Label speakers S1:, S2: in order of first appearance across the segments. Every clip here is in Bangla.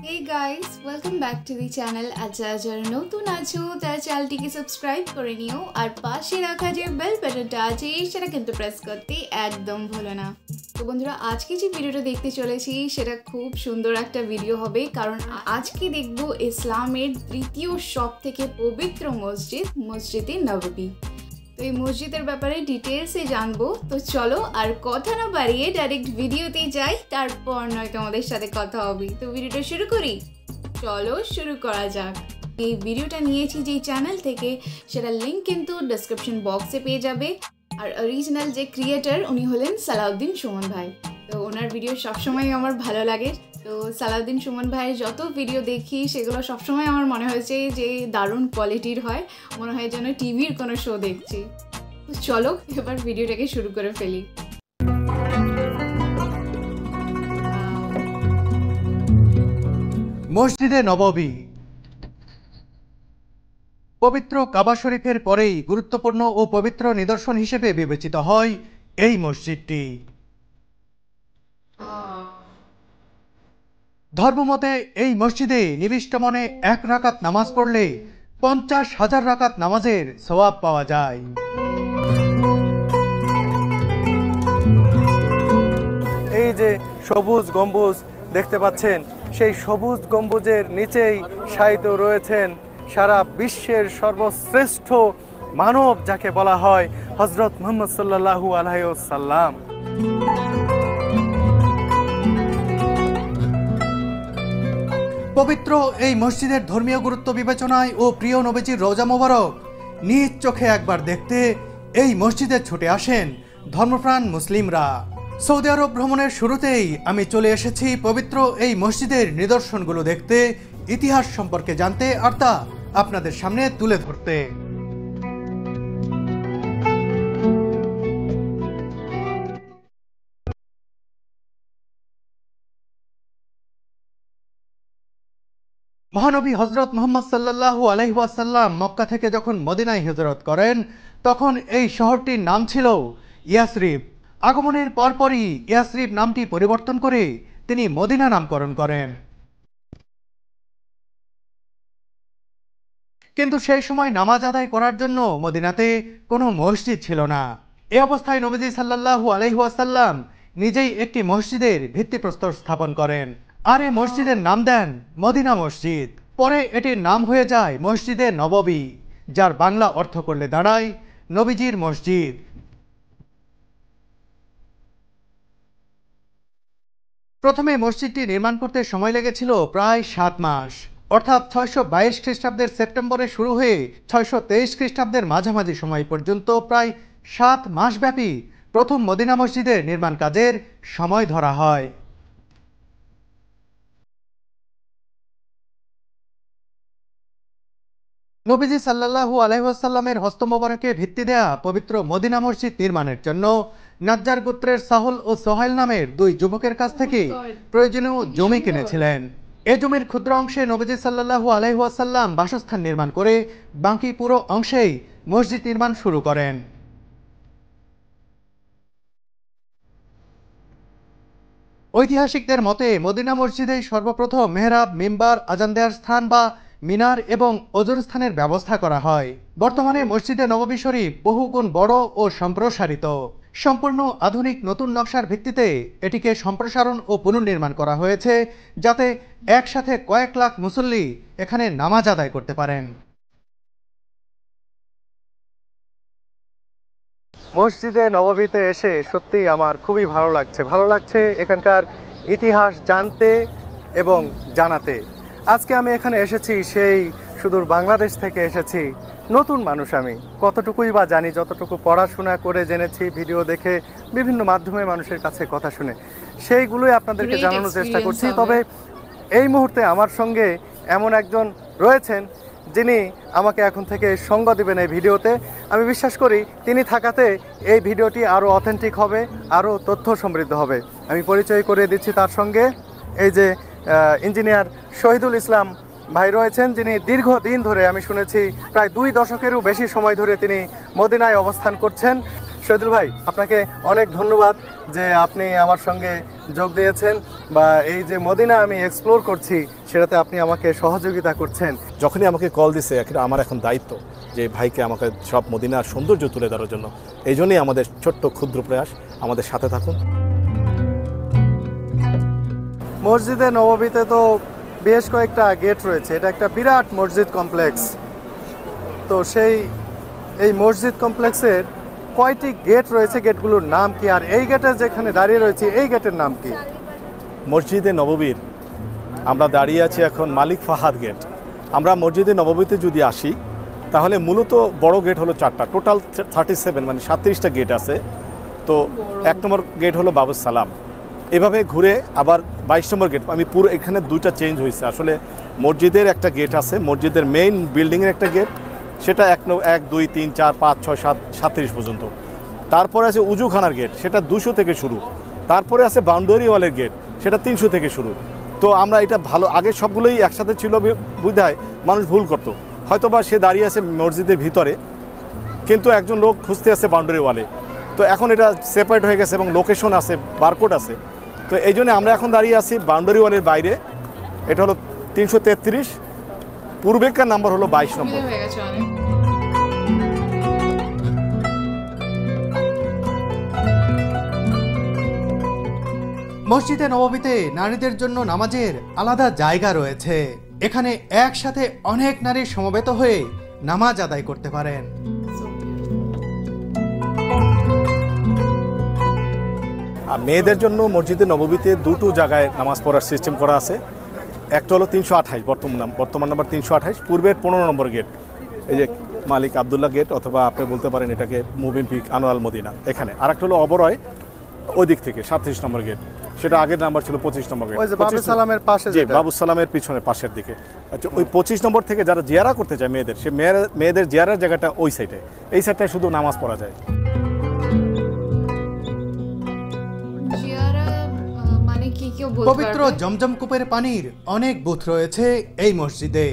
S1: Hey guys, welcome back to the channel. যারা নতুন আছো তারা চ্যানেলটিকে সাবস্ক্রাইব করে নিও আর পাশে রাখা যে বেল বাটনটা আছে সেটা কিন্তু প্রেস করতে একদম ভুলো না। তো বন্ধুরা, আজকে যে ভিডিওটা দেখতে চলেছি সেটা খুব সুন্দর একটা ভিডিও হবে, কারণ আজকে দেখব ইসলামের তৃতীয় সবথেকে পবিত্র মসজিদ, মসজিদে নববী। তো এই মসজিদের ব্যাপারে ডিটেলসে জানবো। তো চলো আর কথা না বাড়িয়ে ডাইরেক্ট ভিডিওতেই যাই, তারপর নয়তো আমাদের সাথে কথা হবে। তো ভিডিওটা শুরু করি, চলো শুরু করা যাক। এই ভিডিওটা নিয়েছি যেই চ্যানেল থেকে সেটা লিঙ্ক কিন্তু ডেসক্রিপশন বক্সে পেয়ে যাবে। আর অরিজিনাল যে ক্রিয়েটার উনি হলেন সালাউদ্দিন সুমন ভাই। তো ওনার ভিডিও সবসময় আমার ভালো লাগে। তো সালাউদ্দিন সুমন ভাইয়ের যত ভিডিও দেখি সেগুলো সবসময় আমার মনে হয়েছে যে দারুণ কোয়ালিটির হয়, মনে হয় যেন টিভির কোনো শো দেখছি। তো চলো এবার ভিডিওটাকে শুরু করে ফেলি।
S2: মসজিদে নববী পবিত্র কাবা শরীফের পরেই গুরুত্বপূর্ণ ও পবিত্র নিদর্শন হিসেবে বিবেচিত হয় এই মসজিদটি। ধর্মমতে এই মসজিদে নিবিষ্ট মনে 1 রাকাত নামাজ পড়লে 50,000 রাকাত নামাজের সওয়াব পাওয়া যায়।
S3: এই যে সবুজ গম্বুজ দেখতে পাচ্ছেন, সেই সবুজ গম্বুজের নিচেই শায়িত রয়েছেন সারা বিশ্বের সর্বশ্রেষ্ঠ মানব যাকে বলা হয় হযরত মুহাম্মদ সাল্লাল্লাহু আলাইহি ওয়াসাল্লাম।
S2: পবিত্র এই মসজিদের ধর্মীয় গুরুত্ব বিবেচনায় ও প্রিয় নবীজির রওজা মোবারক নিজ চোখে একবার দেখতে এই মসজিদে ছুটে আসেন ধর্মপ্রাণ মুসলিমরা। সৌদি আরব ভ্রমণের শুরুতেই আমি চলে এসেছি পবিত্র এই মসজিদের নিদর্শনগুলো দেখতে, ইতিহাস সম্পর্কে জানতে আর তা আপনাদের সামনে তুলে ধরতে। মহানবী হযরত মুহাম্মদ সাল্লাল্লাহু আলাইহি ওয়াসাল্লাম মক্কা থেকে যখন মদিনায় হিজরত করেন তখন এই শহরটির নাম ছিল ইয়াসরিব। আগমনের পরপরই ইয়াসরিব নামটি পরিবর্তন করে তিনি মদিনা নামকরণ করেন। কিন্তু সেই সময় নামাজ আদায় করার জন্য মদিনাতে কোনো মসজিদ ছিল না। এ অবস্থায় নবীজি সাল্লাল্লাহু আলাইহি ওয়াসাল্লাম নিজেই একটি মসজিদের ভিত্তিপ্রস্তর স্থাপন করেন আর এই মসজিদের নাম দেন মদিনা মসজিদ। পরে এটির নাম হয়ে যায় মসজিদে নববী, যার বাংলা অর্থ করলে দাঁড়ায় নবীজির মসজিদ। প্রথমে মসজিদটি নির্মাণ করতে সময় লেগেছিল প্রায় 7 মাস, অর্থাৎ 622 খ্রিস্টাব্দের সেপ্টেম্বরে শুরু হয়ে 623 খ্রিস্টাব্দের মাঝামাঝি সময় পর্যন্ত প্রায় 7 মাস ব্যাপী প্রথম মদিনা মসজিদের নির্মাণ কাজের সময় ধরা হয়। নবীজি সাল্লাল্লাহু আলাইহি ওয়াসাল্লামের হস্ত মোবারকে ভিত্তি দেয়া পবিত্র মদিনা মসজিদ নির্মাণের জন্য নাজ্জার গোত্রের সাহল ও সোহাইল নামের 2 যুবকের কাছ থেকে প্রয়োজনীয় জমি কিনেছিলেন। এ জমির ক্ষুদ্র অংশে নবীজি সাল্লাল্লাহু আলাইহি ওয়াসাল্লাম বাসস্থান নির্মাণ করে বাকি পুরো অংশেই মসজিদ নির্মাণ শুরু করেন। ঐতিহাসিকদের মতে মদিনা মসজিদে সর্বপ্রথম মেহরাব, মিম্বার, আজান দেওয়ার স্থান বা মিনার এবং ওজুর স্থানের ব্যবস্থা করা হয়। বর্তমানে মসজিদে নববী শরীফ বহুগুণ বড় ও সম্প্রসারিত। সম্পূর্ণ আধুনিক নতুন নকশার ভিত্তিতে এটিকে সম্প্রসারণ ও পুনর্নির্মাণ করা হয়েছে, যাতে একসাথে কয়েক লাখ মুসল্লি এখানে নামাজ আদায় করতে পারেন।
S3: মসজিদে নববীতে এসে সত্যিই আমার খুবই ভালো লাগছে এখানকার ইতিহাস জানতে এবং জানাতে। আজকে আমি এখানে এসেছি সেই সুদূর বাংলাদেশ থেকে এসেছি। নতুন মানুষ আমি, কতটুকুই বা জানি, যতটুকু পড়াশোনা করে জেনেছি, ভিডিও দেখে, বিভিন্ন মাধ্যমে মানুষের কাছে কথা শুনে, সেইগুলোই আপনাদেরকে জানানোর চেষ্টা করছি। তবে এই মুহূর্তে আমার সঙ্গে এমন একজন রয়েছেন যিনি আমাকে এখন থেকে সঙ্গ দিবেন এই ভিডিওতে। আমি বিশ্বাস করি তিনি থাকাতে এই ভিডিওটি আরও অথেন্টিক হবে, আরও তথ্য সমৃদ্ধ হবে। আমি পরিচয় করিয়ে দিচ্ছি তার সঙ্গে। এই যে ইঞ্জিনিয়ার শহীদুল ইসলাম ভাই রয়েছেন, যিনি দীর্ঘদিন ধরে, আমি শুনেছি প্রায় 2 দশকেরও বেশি সময় ধরে তিনি মদিনায় অবস্থান করছেন। শহীদুল ভাই, আপনাকে অনেক ধন্যবাদ যে আপনি আমার সঙ্গে যোগ দিয়েছেন, বা এই যে মদিনা আমি এক্সপ্লোর করছি সেটাতে আপনি আমাকে সহযোগিতা করছেন।
S4: যখনই আমাকে কল দিছে আমার এখন দায়িত্ব যে ভাইকে আমাকে সব মদিনার সৌন্দর্য তুলে ধরার জন্য। এই জন্যই আমাদের ছোট্ট ক্ষুদ্র প্রয়াস, আমাদের সাথে থাকুন।
S3: মসজিদে নববীতে তো বেশ কয়েকটা গেট রয়েছে, এটা একটা বিরাট মসজিদ কমপ্লেক্স। তো এই মসজিদ কমপ্লেক্সের কয়টি গেট রয়েছে, গেটগুলোর নাম কি, আর এই গেটে যেখানে দাঁড়িয়ে রয়েছে এই গেটের নাম কি?
S4: মসজিদে নববীর আমরা দাঁড়িয়ে আছি এখন মালিক ফাহাদ গেট। আমরা মসজিদে নববীতে যদি আসি তাহলে মূলত বড় গেট হলো 4টা, টোটাল 37 মানে 37টা গেট আছে। তো 1 নম্বর গেট হলো বাবুস সালাম, এভাবে ঘুরে আবার 22 নম্বর গেট। আমি পুরো এখানে 2টা চেঞ্জ হয়েছে। আসলে মসজিদের একটা গেট আছে, মসজিদের মেইন বিল্ডিংয়ের একটা গেট, সেটা 1, 2, 3, 4, 5, 6, 7, 37 পর্যন্ত। তারপরে আছে উজুখানার গেট, সেটা 200 থেকে শুরু। তারপরে আছে বাউন্ডারি ওয়ালের গেট, সেটা 300 থেকে শুরু। তো আমরা এটা ভালো, আগে সবগুলোই একসাথে ছিল বুঝায় মানুষ ভুল করতো, হয়তো বা সে দাঁড়িয়ে আছে মসজিদের ভিতরে কিন্তু একজন লোক খুঁজতে আছে বাউন্ডারি ওয়ালে। তো এখন এটা সেপারেট হয়ে গেছে এবং লোকেশন আছে, বারকোড আছে। তো এই জন্য আমরা এখন দাঁড়িয়ে আছি বাউন্ডারি ওয়ালের বাইরে। এটা হলো 333, পূর্বেকার নাম্বার হলো 22 নম্বর।
S2: মসজিদে নববীতে নারীদের জন্য নামাজের আলাদা জায়গা রয়েছে। এখানে একসাথে অনেক নারী সমবেত হয়ে নামাজ আদায় করতে পারেন।
S4: আর মেয়েদের জন্য মসজিদে নববীতে 2টো জায়গায় নামাজ পড়ার সিস্টেম করা আছে। একটা হলো 328, বর্তমান নাম্বার 328, পূর্বের 15 নম্বর গেট, এই যে মালিক আবদুল্লাহ গেট, অথবা আপনি বলতে পারেন এটাকে মুবিন পিক আনোয়াল মদিনা এখানে। আর একটা হলো অবরয় ওই দিক থেকে 37 নম্বর গেট, সেটা আগের নাম্বার ছিল 25 নম্বর গেট,
S3: বাবুস সালামের পাশে,
S4: জি বাবুস সালামের পিছনে পাশের দিকে। আচ্ছা, ওই 25 নম্বর থেকে যারা জিয়ারা করতে চায় মেয়েদের, সে মেয়েদের জিয়ারার জায়গাটা ওই সাইডে, এই সাইডটায় শুধু নামাজ পড়া যায়।
S2: পবিত্র জমজম কূপের পানির অনেক বুথ রয়েছে এই মসজিদে।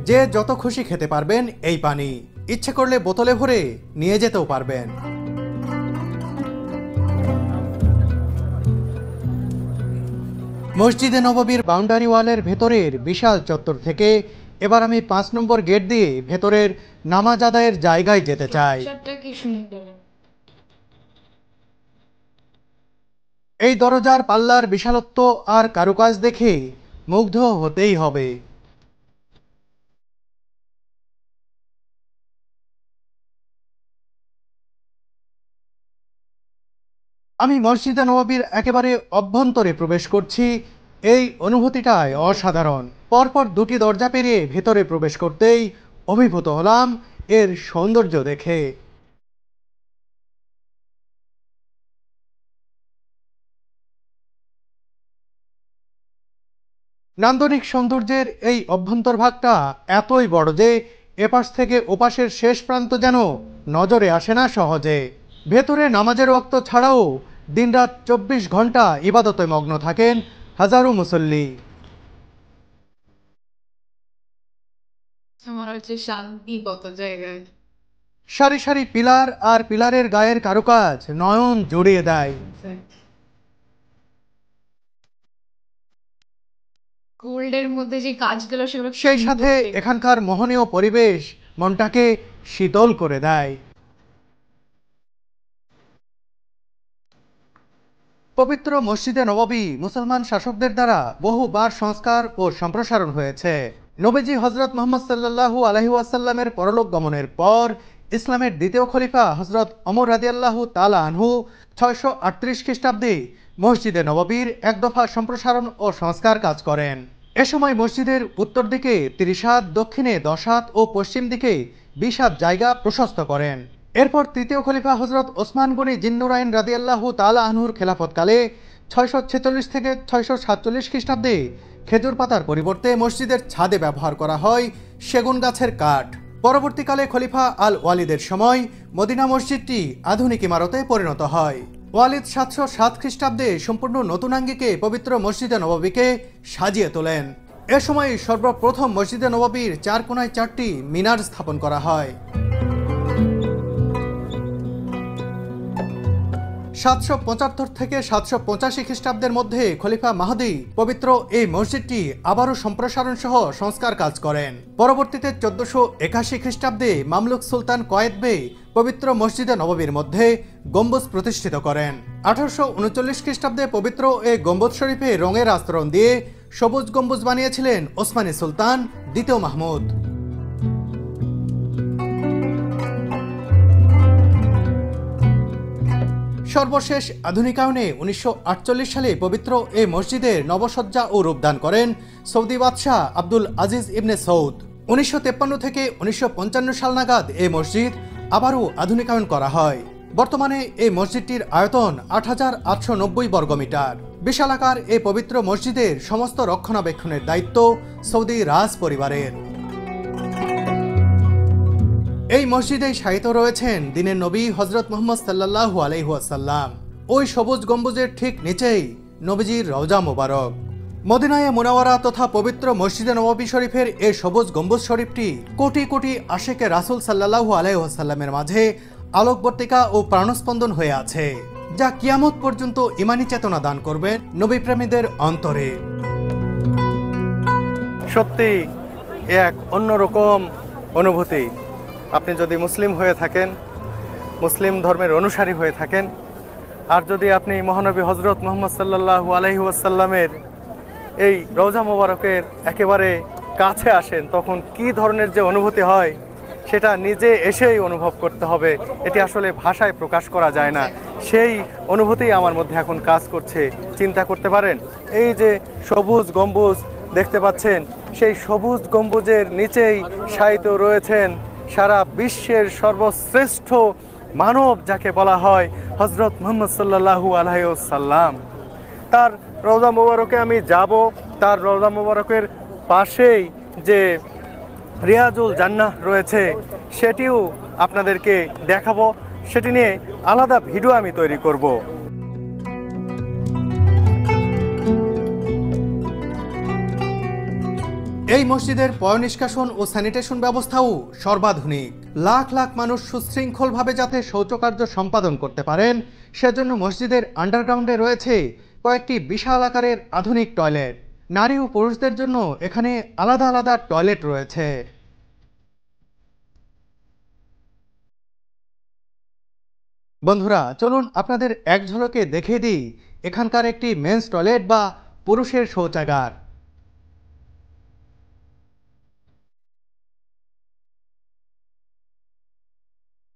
S2: যে যত খুশি খেতে পারবেন এই পানি, ইচ্ছে করলে বোতলে ভরে নিয়ে যেতেও পারবেন। মসজিদে নববীর বাউন্ডারি ওয়ালের ভেতরের বিশাল চত্বর থেকে এবার আমি 5 নম্বর গেট দিয়ে ভেতরের নামাজ আদায়ের জায়গায় যেতে চাই। এই দরজার পাল্লার বিশালত্ব আর কারুকাজ দেখে মুগ্ধ হতেই হবে। আমি মসজিদে নববীর একেবারে অভ্যন্তরে প্রবেশ করছি। এই অনুভূতিটাই অসাধারণ। পরপর 2টি দরজা পেরিয়ে ভেতরে প্রবেশ করতেই অভিভূত হলাম এর সৌন্দর্য দেখে। নান্দনিক সৌন্দর্যের এই অভ্যন্তরভাগটা এতই বড় যে এপাশ থেকে ওপাশের শেষ প্রান্ত যেন নজরে আসে না সহজে। ভেতরে নামাজের ওয়াক্ত ছাড়াও দিনরাত 24 ঘন্টা ইবাদতে মগ্ন থাকেন হাজারো মুসল্লি। সারি সারি পিলার আর পিলারের গায়ের কারুকাজ নয়ন জুড়িয়ে দেয়।
S1: গোল্ডের মধ্যে যে কাজগুলো সেগুলো,
S2: সেই সাথে এখানকার মোহনীয় পরিবেশ মনটাকে শীতল করে দেয়। পবিত্র মসজিদে নববী মুসলমান শাসকদের দ্বারা বহুবার সংস্কার ও সম্প্রসারণ হয়েছে। নবীজি হজরত মুহাম্মদ সাল্লাল্লাহু আলাইহি ওয়াসাল্লামের পরলোক গমনের পর ইসলামের দ্বিতীয় খলিফা হজরত ওমর রাদিয়াল্লাহু তাআলা আনহু 638 খ্রিস্টাব্দে মসজিদে নববীর এক দফা সম্প্রসারণ ও সংস্কার কাজ করেন। এ সময় মসজিদের উত্তর দিকে 30 হাত, দক্ষিণে 10 হাত ও পশ্চিম দিকে 20 হাত জায়গা প্রশস্ত করেন। এরপর তৃতীয় খলিফা হজরত ওসমান গনি জিন্নুরাইন রাদিয়াল্লাহু তাআলা আনহুর খেলাফতকালে 646 থেকে 647 খ্রিস্টাব্দে খেজুর পাতার পরিবর্তে মসজিদের ছাদে ব্যবহার করা হয় সেগুন গাছের কাঠ। পরবর্তীকালে খলিফা আল ওয়ালিদের সময় মদিনা মসজিদটি আধুনিক ইমারতে পরিণত হয়। ওয়ালিদ 707 খ্রিস্টাব্দে সম্পূর্ণ নতুন আঙ্গিকে পবিত্র মসজিদে নববীকে সাজিয়ে তোলেন। এ সময় সর্বপ্রথম মসজিদে নববীর 4 কোণায় 4টি মিনার স্থাপন করা হয়। 775 থেকে 785 খ্রিস্টাব্দের মধ্যে খলিফা মাহদী পবিত্র এই মসজিদটি আবারও সম্প্রসারণ সহ সংস্কার কাজ করেন। পরবর্তীতে 1481 খ্রিস্টাব্দে মামলুক সুলতান কয়েদ বে পবিত্র মসজিদে নববীর মধ্যে গম্বুজ প্রতিষ্ঠিত করেন। 1839 খ্রিস্টাব্দে পবিত্র এই গম্বুজ শরীফে রঙের আস্তরণ দিয়ে সবুজ গম্বুজ বানিয়েছিলেন ওসমানী সুলতান দ্বিতীয় মাহমুদ। সর্বশেষ আধুনিকায়নে 1948 সালে পবিত্র এই মসজিদের নবসজ্জা ও রূপদান করেন সৌদি বাদশাহ আব্দুল আজিজ ইবনে সৌদ। 1953 থেকে 1955 সাল নাগাদ এই মসজিদ আবারও আধুনিকায়ন করা হয়। বর্তমানে এই মসজিদটির আয়তন 8,890 বর্গমিটার। বিশালাকার এই পবিত্র মসজিদের সমস্ত রক্ষণাবেক্ষণের দায়িত্ব সৌদি রাজ পরিবারের। এই মসজিদে শায়িত রয়েছেন দিনের নবী হযরত মুহাম্মদ সাল্লাল্লাহু আলাইহি ওয়াসাল্লাম। ওই সবুজ গম্বুজের ঠিক নিচেই নবীজির রওজা মোবারক। মদিনায়ে মুনাওয়ারা তথা পবিত্র মসজিদে নববী শরীফের এই সবুজ গম্বুজ শরীফটি কোটি কোটি আশিকে রাসূল সাল্লাল্লাহু আলাইহি ওয়াসাল্লামের মাঝে আলোকবর্তিকা ও প্রাণস্পন্দন হয়ে আছে, যা কিয়ামত পর্যন্ত ঈমানি চেতনা দান করবে নবী প্রেমীদের অন্তরে।
S3: সত্যি এক অন্যরকম অনুভূতি। আপনি যদি মুসলিম হয়ে থাকেন, মুসলিম ধর্মের অনুসারী হয়ে থাকেন, আর যদি আপনি মহানবী হযরত মুহাম্মদ সাল্লাল্লাহু আলাইহি ওয়াসাল্লামের এই রওজা মোবারকের একেবারে কাছে আসেন, তখন কি ধরনের যে অনুভূতি হয় সেটা নিজে এসেই অনুভব করতে হবে। এটি আসলে ভাষায় প্রকাশ করা যায় না। সেই অনুভূতি আমার মধ্যে এখন কাজ করছে। চিন্তা করতে পারেন, এই যে সবুজ গম্বুজ দেখতে পাচ্ছেন, সেই সবুজ গম্বুজের নিচেই শায়িত রয়েছেন সারা বিশ্বের সর্বশ্রেষ্ঠ মানব যাকে বলা হয় হযরত মুহাম্মদ সাল্লাল্লাহু আলাইহি ওয়াসাল্লাম। তার রওজা মোবারকে আমি যাব। তার রওজা মোবারকের পাশেই যে রিয়াজুল জান্নাহ রয়েছে সেটিও আপনাদেরকে দেখাবো। সেটি নিয়ে আলাদা ভিডিও আমি তৈরি করব।
S2: এই মসজিদের পয়ঃনিষ্কাশন ও স্যানিটেশন ব্যবস্থাও সর্বাধুনিক। লাখ লাখ মানুষ সুশৃঙ্খলভাবে যাতে শৌচকার্য সম্পাদন করতে পারেন, সেজন্য মসজিদের আন্ডারগ্রাউন্ডে রয়েছে কয়েকটি বিশাল আকারের আধুনিক টয়লেট। নারী ও পুরুষদের জন্য এখানে আলাদা আলাদা টয়লেট রয়েছে। বন্ধুরা, চলুন আপনাদের এক ঝলকে দেখিয়ে দিই এখানকার একটি মেন্স টয়লেট বা পুরুষের শৌচাগার।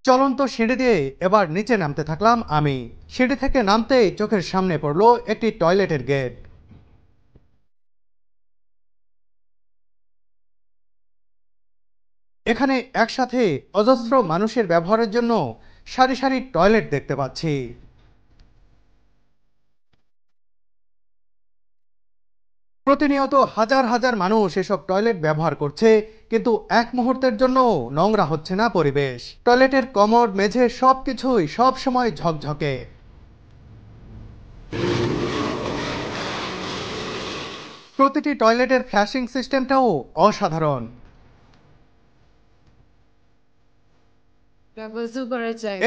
S2: চলন্ত সিঁড়ি দিয়ে এবার নিচে নামতে থাকলাম আমি। সিঁড়ি থেকে নামতেই চোখের সামনে পড়লো একটি টয়লেটের গেট। এখানে একসাথে অজস্র মানুষের ব্যবহারের জন্য সারি সারি টয়লেট দেখতে পাচ্ছি। প্রতিনিয়ত হাজার হাজার মানুষ এসব টয়লেট ব্যবহার করছে, কিন্তু এক মুহূর্তের জন্য নোংরা হচ্ছে না পরিবেশ। টয়লেটের কমোড, মেঝে সবকিছুই সব সময় ঝকঝকে। প্রতিটি টয়লেটের ফ্ল্যাশিং সিস্টেমটাও অসাধারণ।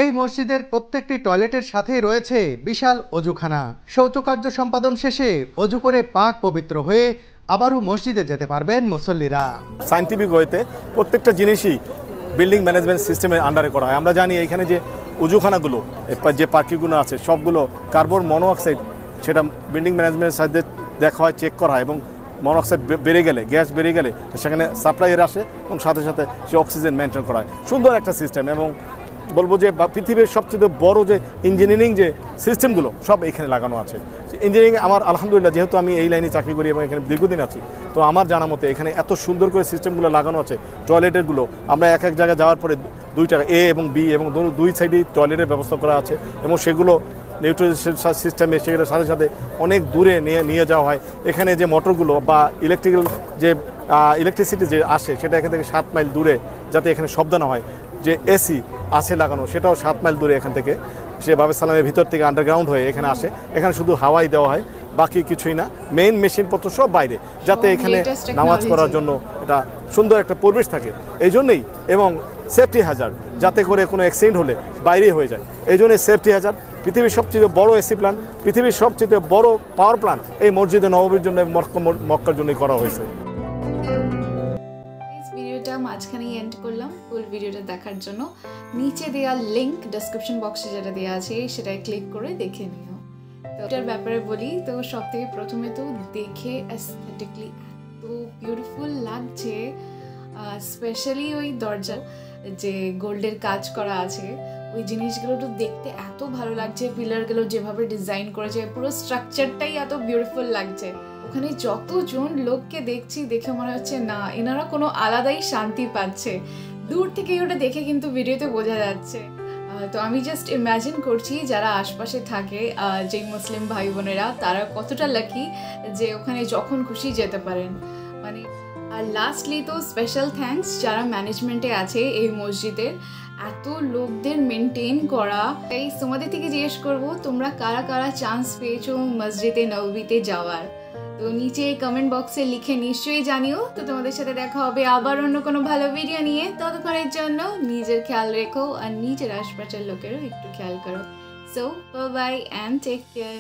S2: এই মসজিদের প্রত্যেকটি টয়লেটের সাথেই রয়েছে বিশাল অজুখানা। শৌচকার্য সম্পাদন শেষে অজু করে পাক পবিত্র হয়ে আবারও মসজিদে যেতে পারবেন মুসল্লিরা।
S4: সায়েন্টিফিক ওয়েতে প্রত্যেকটা জিনিসই বিল্ডিং ম্যানেজমেন্ট সিস্টেমের আন্ডারে করা হয়। আমরা জানি এখানে যে উজুখানাগুলো, যে পার্কিগুলো আছে, সবগুলো কার্বন মনোঅক্সাইড, সেটা বিল্ডিং ম্যানেজমেন্টের সাথে দেখা হয়, চেক করা হয়, এবং মনোঅক্সাইড বেড়ে গেলে, গ্যাস বেড়ে গেলে সেখানে সাপ্লাইয়ের আসে এবং সাথে সাথে সে অক্সিজেন মেনটেন করা হয়। সুন্দর একটা সিস্টেম, এবং বলবো যে পৃথিবীর সবচেয়ে বড় যে ইঞ্জিনিয়ারিং যে সিস্টেমগুলো সব এখানে লাগানো আছে। ইঞ্জিনিয়ারিং আমার আলহামদুলিল্লাহ, যেহেতু আমি এই লাইনে চাকরি করি এবং এখানে দীর্ঘদিন আছি, তো আমার জানা মতে এখানে এত সুন্দর করে সিস্টেমগুলো লাগানো আছে। টয়লেটেরগুলো আমরা এক এক জায়গায় যাওয়ার পরে দুইটা এ এবং বি এবং দুই সাইডেই টয়লেটের ব্যবস্থা করা আছে, এবং সেগুলো নিউট্রিশন সিস্টেমে সেগুলোর সাথে সাথে অনেক দূরে নিয়ে যাওয়া হয়। এখানে যে মোটরগুলো বা ইলেকট্রিসিটি যে আসে, সেটা এখান থেকে 7 মাইল দূরে, যাতে এখানে শব্দ না হয়। যে এসি আছে লাগানো, সেটাও 7 মাইল দূরে এখান থেকে, সে বাবে সালামের ভিতর থেকে আন্ডারগ্রাউন্ড হয়ে এখানে আসে। এখানে শুধু হাওয়াই দেওয়া হয়, বাকি কিছুই না। মেইন মেশিনপত্র সব বাইরে, যাতে এখানে
S1: latest
S4: নামাজ
S1: technology।
S4: পড়ার জন্য এটা সুন্দর একটা পরিবেশ থাকে এই জন্যই, এবং সেফটি হ্যাজার্ড যাতে করে কোনো অ্যাক্সিডেন্ট হলে বাইরে হয়ে যায়, এই জন্যই সেফটি হ্যাজার্ড। পৃথিবীর সবচেয়ে বড় এসি প্ল্যান্ট, পৃথিবীর সবচেয়ে বড় পাওয়ার প্ল্যান্ট এই মসজিদে নববীর জন্য, মক্কার জন্যই করা হয়েছে।
S1: ভিডিওটা মাঝখানেই এন্ড করলাম। ফুল ভিডিওটা দেখার জন্য নিচে দেওয়া লিংক ডেসক্রিপশন বক্সে যেটা দেওয়া আছে সেটাই ক্লিক করে দেখে নিও। তো এটার ব্যাপারে বলি, তো সব থেকে প্রথমে তো দেখে অ্যাস্থেটিকলি এত বিউটিফুল লাগছে, স্পেশালি ওই দরজা যে গোল্ডের কাজ করা আছে ওই জিনিসগুলো তো দেখতে এত ভালো লাগছে, পিলারগুলো যেভাবে ডিজাইন করেছে, পুরো স্ট্রাকচারটাই এত বিউটিফুল লাগছে। ওখানে যতজন লোককে দেখছি দেখে মনে হচ্ছে না এনারা কোনো আলাদাই শান্তি পাচ্ছে, দূর থেকে ওটা দেখে কিন্তু ভিডিওতে বোঝা যাচ্ছে। তো আমি জাস্ট ইম্যাজিন করছি যারা আশপাশে থাকে যে মুসলিম ভাই বোনেরা তারা কতটা লাকি যে ওখানে যখন খুশি যেতে পারেন মানে। আর লাস্টলি তো স্পেশাল থ্যাঙ্কস যারা ম্যানেজমেন্টে আছে এই মসজিদের, এত লোকদের মেনটেন করা। তাই তোমাদের থেকে জিজ্ঞেস করবো তোমরা কারা কারা চান্স পেয়েছো মসজিদে নববীতে যাওয়ার, তো নিচে কমেন্ট বক্সে লিখে নিশ্চয়ই জানিও। তো তোমাদের সাথে দেখা হবে আবার অন্য কোনো ভালো ভিডিও নিয়ে, ততক্ষণের জন্য নিজের খেয়াল রেখো আর নিজের আশপাশের লোকেরও একটু খেয়াল করো। So bye bye and take care.